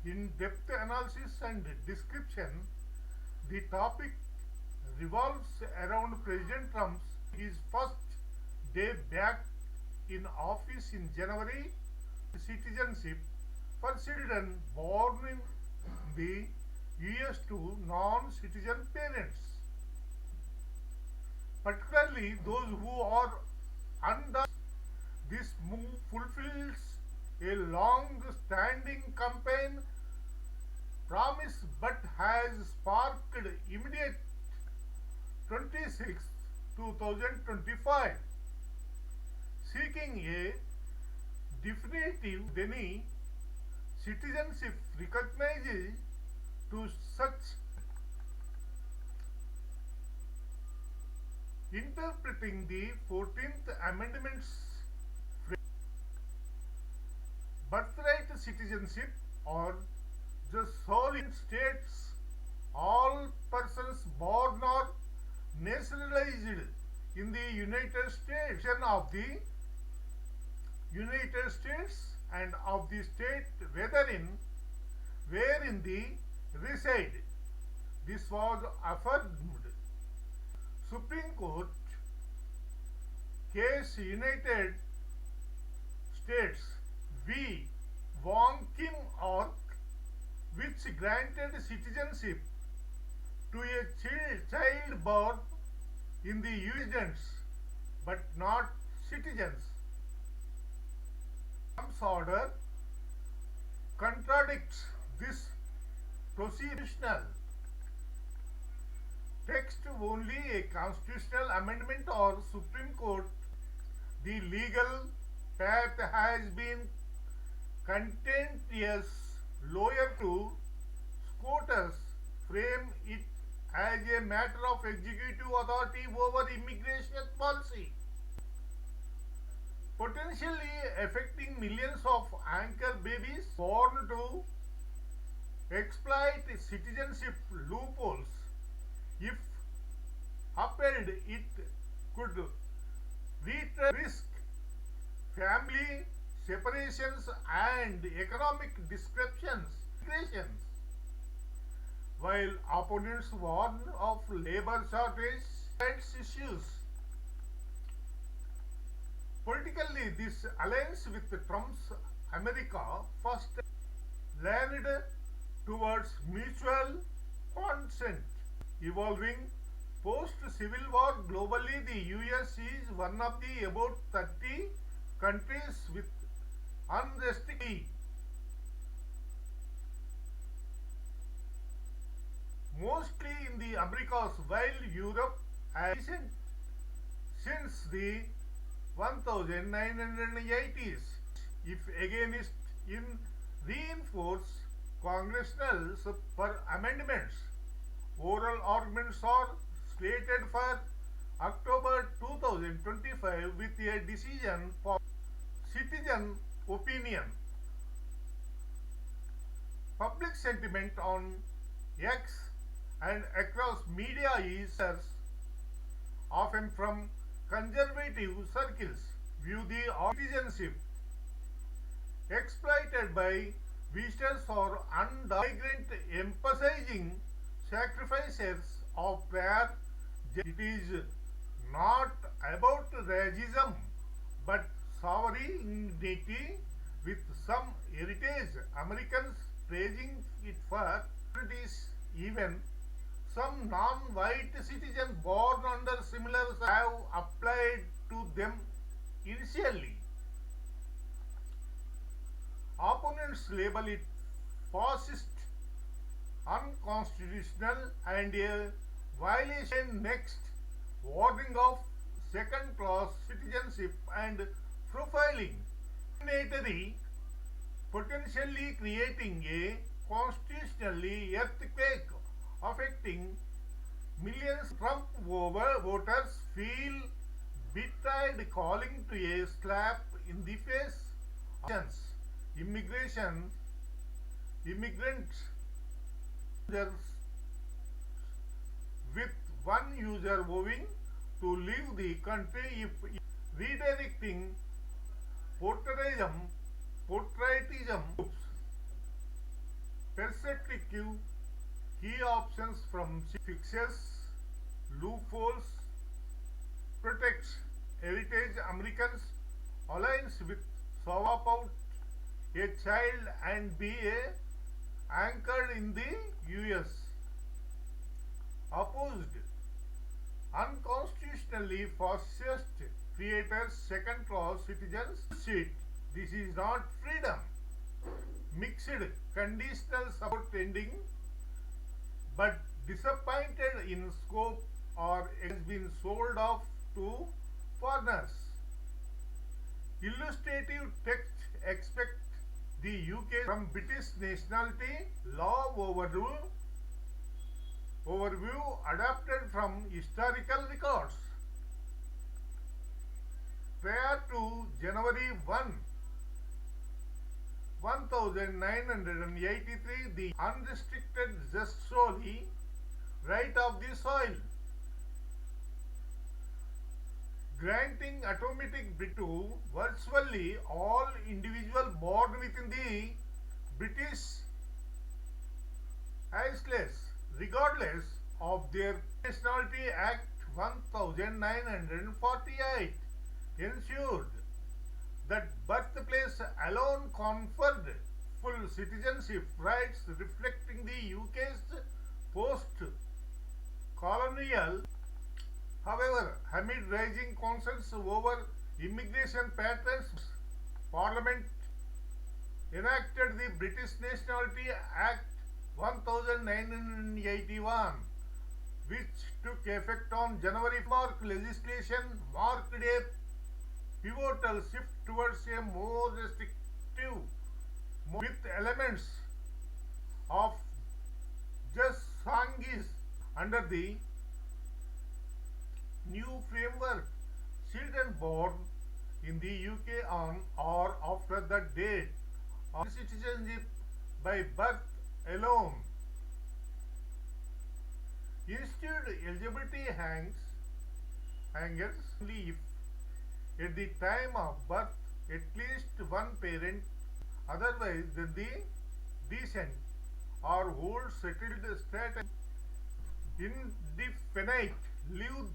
In-depth analysis and description, the topic revolves around President Trump's his first day back in office in January, citizenship for children born in the US to non-citizen parents, particularly those who are under. This move fulfills a long-standing campaign promise but has sparked immediate 26, 2025, seeking a definitive Deni citizenship recognizes to such interpreting the 14th Amendment's birthright citizenship or the sole states all persons born or naturalized in the United States of the United States and of the state wherein they reside. This was affirmed. Supreme Court case United States v. Wong Kim Ark, which granted citizenship to a child born in the US but not citizens. Trump's order contradicts this constitutional text. Only a constitutional amendment or Supreme Court, the legal path has been contentious. Lawyer to SCOTUS frame it as a matter of executive authority over immigration policy, potentially affecting millions of anchor babies born to exploit citizenship loopholes. If upheld, it could risk family separations and economic disruptions, while opponents warn of labor shortage and issues. Politically, this aligns with Trump's America First leaned towards mutual consent. Evolving post-Civil War globally, the US is one of the about 30 countries with unrestricted, mostly in the Americas, while Europe has since the 1980s, if against in reinforce congressional super amendments. Oral arguments are slated for October 2025 with a decision for citizen opinion. Public sentiment on X and across media is often from conservative circles view the citizenship exploited by visitors or migrant, emphasizing sacrifices of prayer. It is not about racism but sovereignty with some heritage. Americans praising it for it is even some non-white citizens born under similar have applied to them initially. Opponents label it fascist, unconstitutional, and a violation. Next, warning of second-class citizenship and profiling, discriminatory, potentially creating a constitutionally earthquake affecting millions. Trump voters feel betrayed, calling to a slap in the face. Immigrants with one user vowing to leave the country if redirecting portraitism perspective, key options from fixes, loopholes, protects heritage Americans, aligns with swap out a child and be anchored in the US. Opposed, unconstitutionally fascist creators second class citizens shit. This is not freedom. Mixed conditional support ending but disappointed in scope or has been sold off to foreigners. Illustrative text expect the UK from British nationality law overview adapted from historical records. Prior to January 1, 1983, the unrestricted just solely right of the soil, granting automatic to virtually all individuals born within the British Isles, regardless of their Nationality Act 1948 ensured that birthplace alone conferred full citizenship rights reflecting the UK's post-colonial. However, amid rising concerns over immigration patterns, Parliament enacted the British Nationality Act 1981, which took effect on January. Legislation marked a pivotal shift towards a more restrictive, with elements of just sangis under the new framework. Children born in the UK on or after the date of citizenship by birth alone. Instead, eligibility hangers if at the time of birth at least one parent, otherwise than the decent or old settled status, indefinite leave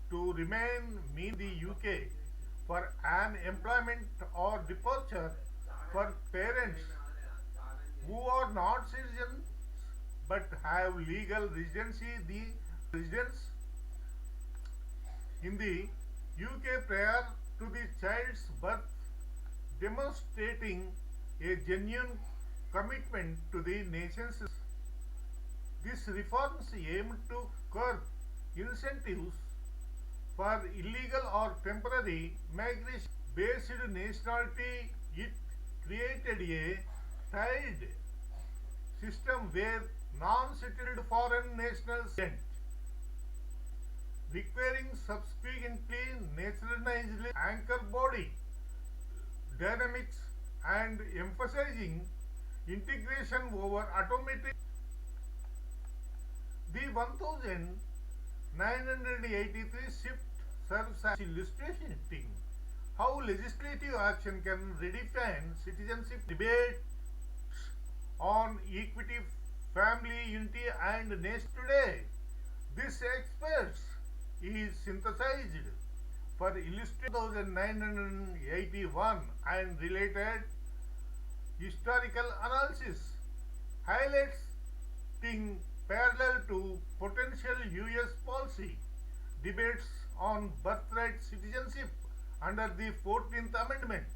to remain mean the UK for an employment or departure for parents who are not citizens but have legal residency. The residents in the UK prior to the child's birth, demonstrating a genuine commitment to the nation's. These reforms aim to curb incentives for illegal or temporary migration based nationality. It created a tied system where non-settled foreign nationals requiring subsequently naturalized anchor body dynamics and emphasizing integration over automatic. The 1983 shift serves as illustrating how legislative action can redefine citizenship. Debates on equity, family unity and nation today. This experts is synthesized for illustration 1981 and related historical analysis, highlighting parallel to potential US policy debates on birthright citizenship under the 14th Amendment.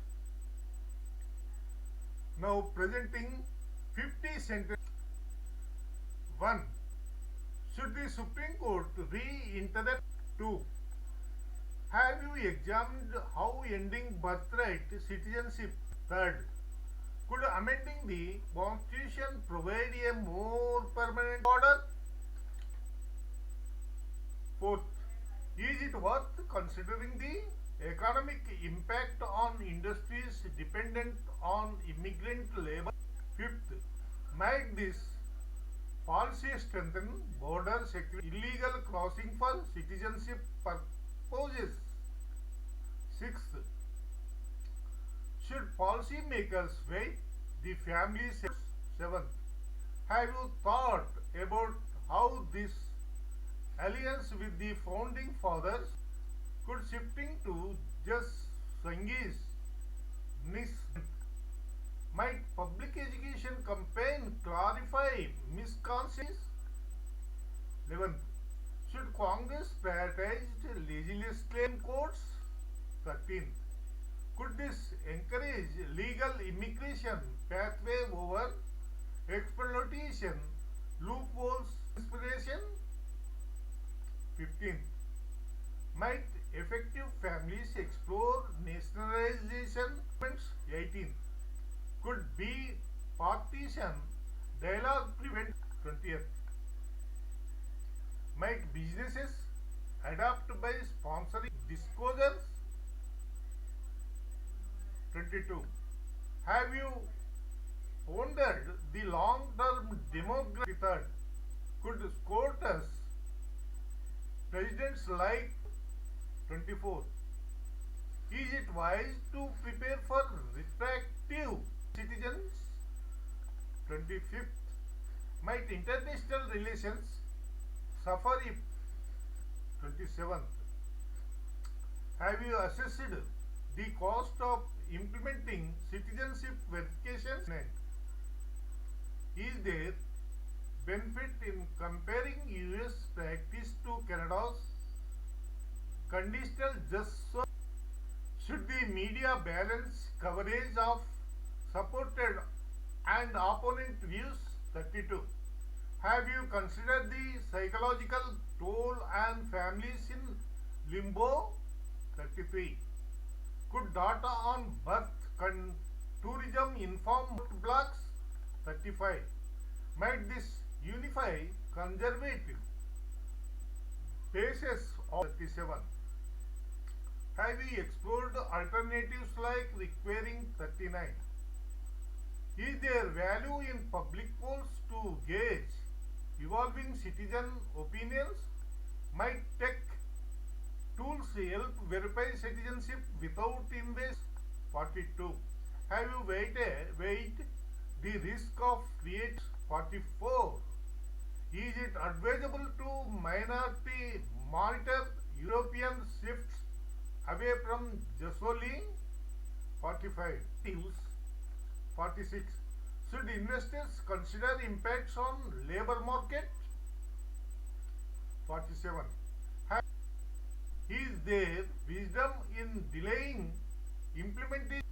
Now presenting 50 sentences. 1. Should the Supreme Court re-interrupt? 2. Have you examined how ending birthright citizenship? 3rd. Could amending the Constitution provide a more permanent order? 4th. Is it worth considering the economic impact on industries dependent on immigrant labor? 5th. Might this policy strengthen border security, illegal crossing for citizenship purposes? 6th. Should policymakers weigh the family? 7th. Have you thought about how this alliance with the founding fathers could shifting to just Sangees nis might public education campaign clarify misconceptions? 11th, should Congress prioritize legislative courts? 13th, could this encourage legal immigration pathway over exploitation loopholes inspiration? 15th, might effective families explore nationalization? 18th, could be partisan dialogue prevent? 20th, might businesses adapt by sponsoring disclosures? 22, have you pondered the long-term demographic method? Could SCOTUS presidents like? 24, is it wise to prepare for retroactive citizens? 25th, might international relations suffer if? 27th, have you assessed the cost of implementing citizenship verification? Is there benefit in comparing US practice to Canada's conditional justice? Should the media balance coverage of supported and opponent views? 32, have you considered the psychological toll and families in limbo? 33, could data on birth tourism inform vote blocks? 35, might this unify conservative basis of? 37, have we explored alternatives like requiring? 39, is there value in public polls to gauge evolving citizen opinions? Might tech tools help verify citizenship without invest? 42, have you weighed the risk of create? 44, is it advisable to minority monitor European shifts away from gasoline? 45, 46, should investors consider impacts on labor market? 47, is there wisdom in delaying implementation?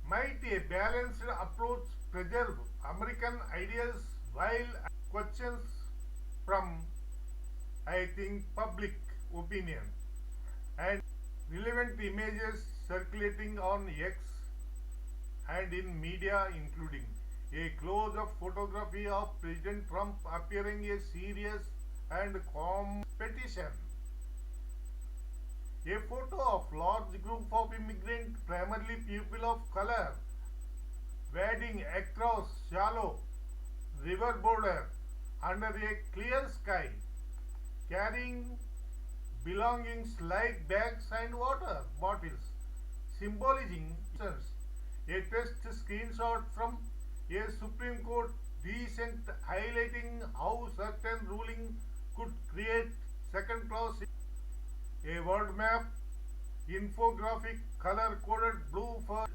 Might a balanced approach preserve American ideas while questions from, I think, public opinion and relevant images circulating on X and in media, including a close-up photography of President Trump appearing a serious and calm petition, a photo of large group of immigrant, primarily people of color, wading across shallow river border under a clear sky, carrying belongings like bags and water bottles, symbolizing a test screenshot from a Supreme Court recent highlighting how certain ruling could create second class, a word map, infographic color coded blue for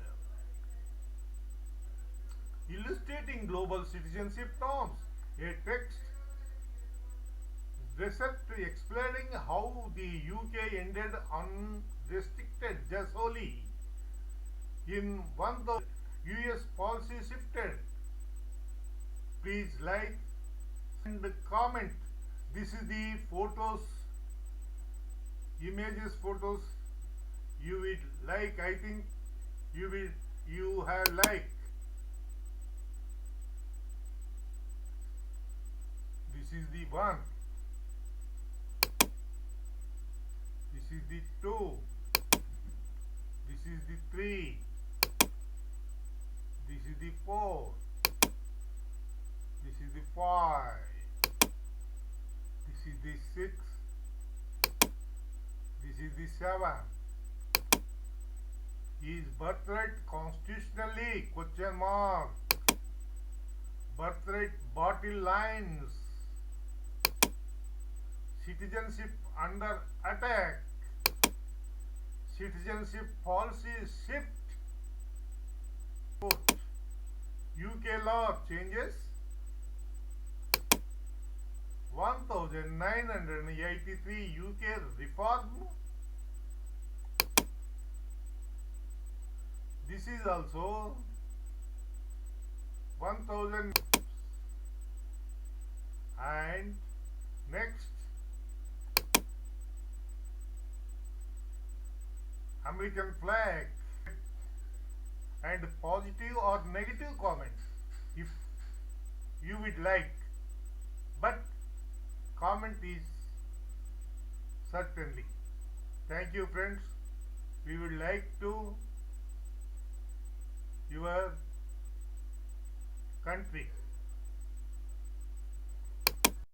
illustrating global citizenship norms, a text research explaining how the UK ended unrestricted gasoline in 1000 US policy shifted. Please like and comment. This is the photos, images, photos you will like. I think you have liked. This is the one. This is the 2. This is the 3. This is the 4. This is the 5. This is the 6. This is the 7. Is birthright constitutionally? Question mark. Birthright bottle lines. Citizenship under attack. Citizenship policy shift. UK law changes. 1983 UK reform. This is also 1000. And next, American flag and positive or negative comments if you would like, but comment is certainly. Thank you, friends. We would like to your country.